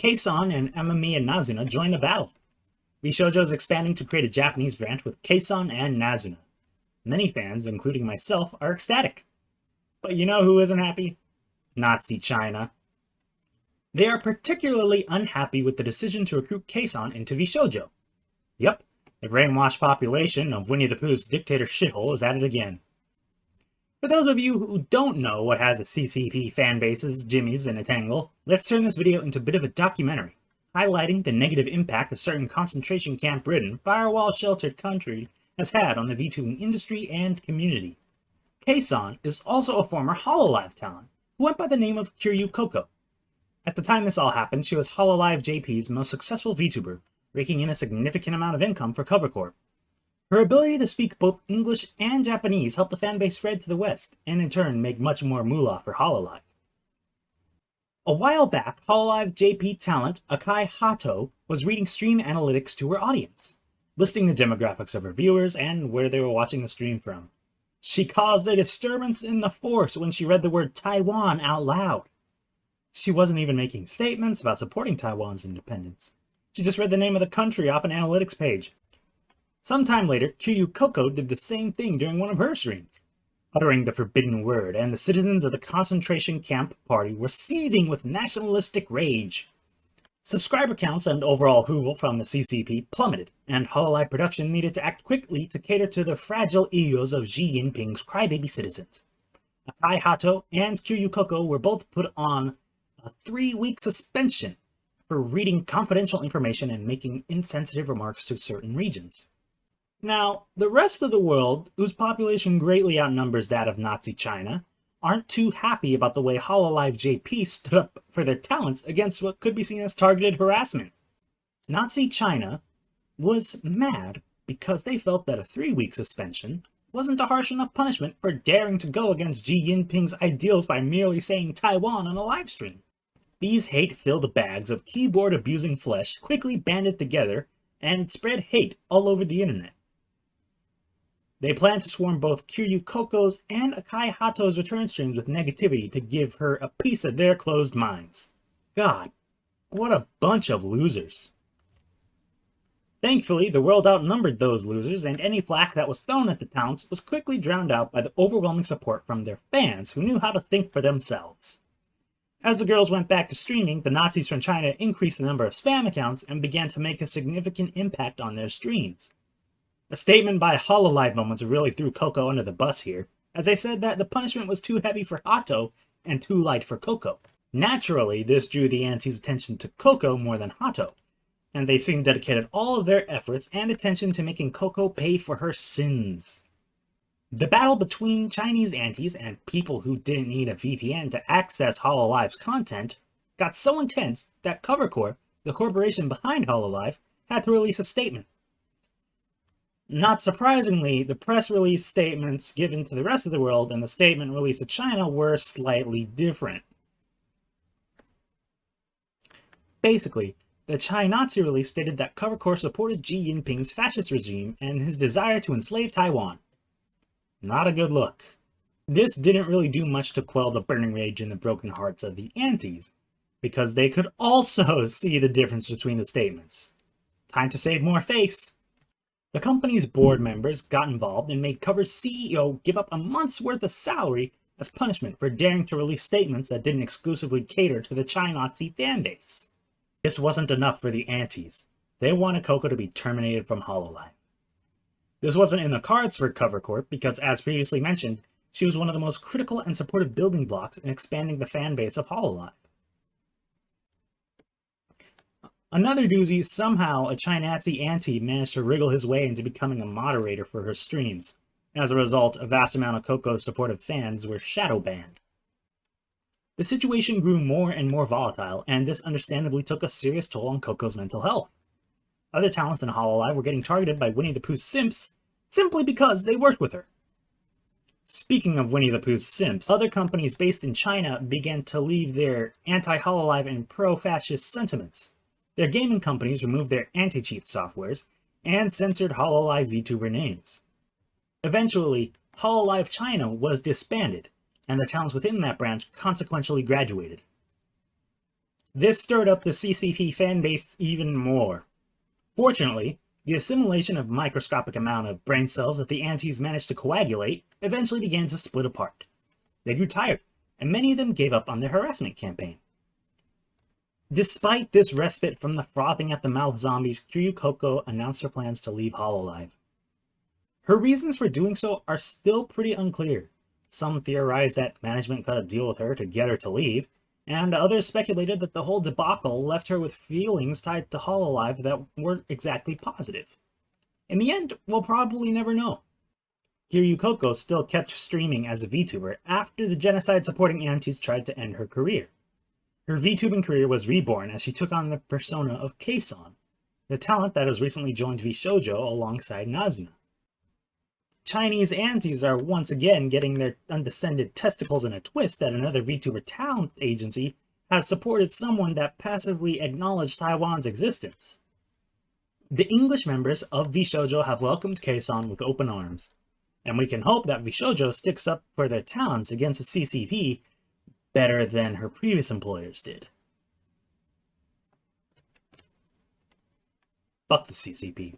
Kson and Amami and Nazuna join the battle. V-shojo is expanding to create a Japanese branch with Kson and Nazuna. Many fans, including myself, are ecstatic. But you know who isn't happy? Nazi China. They are particularly unhappy with the decision to recruit Kson into V-shojo. Yep, the brainwashed population of Winnie the Pooh's dictator shithole is at it again. For those of you who don't know what has a CCP fanbases, jimmies, and a tangle, let's turn this video into a bit of a documentary, highlighting the negative impact a certain concentration camp-ridden, firewall-sheltered country has had on the VTubing industry and community. Kson is also a former Hololive talent, who went by the name of Kiryu Coco. At the time this all happened, she was Hololive JP's most successful VTuber, raking in a significant amount of income for Cover Corp. Her ability to speak both English and Japanese helped the fanbase spread to the West, and in turn make much more moolah for Hololive. A while back, Hololive JP talent Akai Hato was reading stream analytics to her audience, listing the demographics of her viewers and where they were watching the stream from. She caused a disturbance in the force when she read the word Taiwan out loud. She wasn't even making statements about supporting Taiwan's independence. She just read the name of the country off an analytics page. Sometime later, Kiryu Coco did the same thing during one of her streams, uttering the forbidden word, and the citizens of the concentration camp party were seething with nationalistic rage. Subscriber counts and overall approval from the CCP plummeted, and Hololive production needed to act quickly to cater to the fragile egos of Xi Jinping's crybaby citizens. Akai Hato and Kiryu Coco were both put on a 3-week suspension for reading confidential information and making insensitive remarks to certain regions. Now, the rest of the world, whose population greatly outnumbers that of Nazi China, aren't too happy about the way Hololive JP stood up for their talents against what could be seen as targeted harassment. Nazi China was mad because they felt that a 3-week suspension wasn't a harsh enough punishment for daring to go against Xi Jinping's ideals by merely saying Taiwan on a livestream. These hate-filled bags of keyboard-abusing flesh quickly banded together and spread hate all over the internet. They plan to swarm both Kiryu Coco's and Akai Hato's return streams with negativity to give her a piece of their closed minds. God, what a bunch of losers. Thankfully, the world outnumbered those losers, and any flack that was thrown at the talents was quickly drowned out by the overwhelming support from their fans who knew how to think for themselves. As the girls went back to streaming, the Nazis from China increased the number of spam accounts and began to make a significant impact on their streams. A statement by Hololive Moments really threw Coco under the bus here, as they said that the punishment was too heavy for Hato and too light for Coco. Naturally, this drew the anti's attention to Coco more than Hato, and they soon dedicated all of their efforts and attention to making Coco pay for her sins. The battle between Chinese antis and people who didn't need a VPN to access Hololive's content got so intense that Cover Corp, the corporation behind Hololive, had to release a statement. Not surprisingly, the press release statements given to the rest of the world and the statement released to China were slightly different. Basically, the China-Nazi release stated that Cover Corp supported Xi Jinping's fascist regime and his desire to enslave Taiwan. Not a good look. This didn't really do much to quell the burning rage in the broken hearts of the antis, because they could also see the difference between the statements. Time to save more face. The company's board members got involved and made Cover's CEO give up a month's worth of salary as punishment for daring to release statements that didn't exclusively cater to the China-Nazi fanbase. This wasn't enough for the antis. They wanted Coco to be terminated from Hololive. This wasn't in the cards for Cover Corp because, as previously mentioned, she was one of the most critical and supportive building blocks in expanding the fanbase of Hololive. Another doozy, somehow a China-Nazi anti managed to wriggle his way into becoming a moderator for her streams. As a result, a vast amount of Coco's supportive fans were shadow banned. The situation grew more and more volatile, and this understandably took a serious toll on Coco's mental health. Other talents in Hololive were getting targeted by Winnie the Pooh's simps simply because they worked with her. Speaking of Winnie the Pooh's simps, other companies based in China began to leave their anti-Hololive and pro-fascist sentiments. Their gaming companies removed their anti-cheat softwares and censored Hololive VTuber names. Eventually, Hololive China was disbanded, and the talents within that branch consequentially graduated. This stirred up the CCP fanbase even more. Fortunately, the assimilation of microscopic amount of brain cells that the antis managed to coagulate eventually began to split apart. They grew tired, and many of them gave up on their harassment campaign. Despite this respite from the frothing at the mouth zombies, Kiryu Coco announced her plans to leave Hololive. Her reasons for doing so are still pretty unclear. Some theorize that management cut a deal with her to get her to leave, and others speculated that the whole debacle left her with feelings tied to Hololive that weren't exactly positive. In the end, we'll probably never know. Kiryu Coco still kept streaming as a VTuber after the genocide-supporting antis tried to end her career. Her VTubing career was reborn as she took on the persona of Kson, the talent that has recently joined Vshojo alongside Nazuna. Chinese antis are once again getting their undescended testicles in a twist that another VTuber talent agency has supported someone that passively acknowledged Taiwan's existence. The English members of Vshojo have welcomed Kson with open arms, and we can hope that Vshojo sticks up for their talents against the CCP better than her previous employers did. Fuck the CCP.